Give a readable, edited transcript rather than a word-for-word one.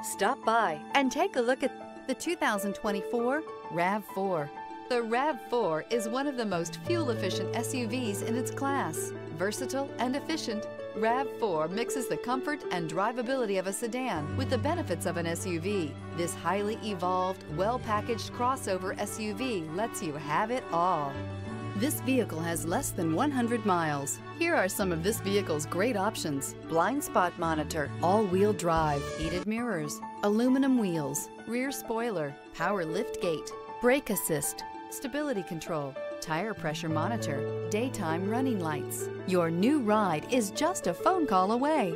Stop by and take a look at the 2024 RAV4. The RAV4 is one of the most fuel-efficient SUVs in its class. Versatile and efficient, RAV4 mixes the comfort and drivability of a sedan with the benefits of an SUV. This highly evolved, well-packaged crossover SUV lets you have it all. This vehicle has less than 100 miles. Here are some of this vehicle's great options: blind spot monitor, all-wheel drive, heated mirrors, aluminum wheels, rear spoiler, power liftgate, brake assist, stability control, tire pressure monitor, daytime running lights. Your new ride is just a phone call away.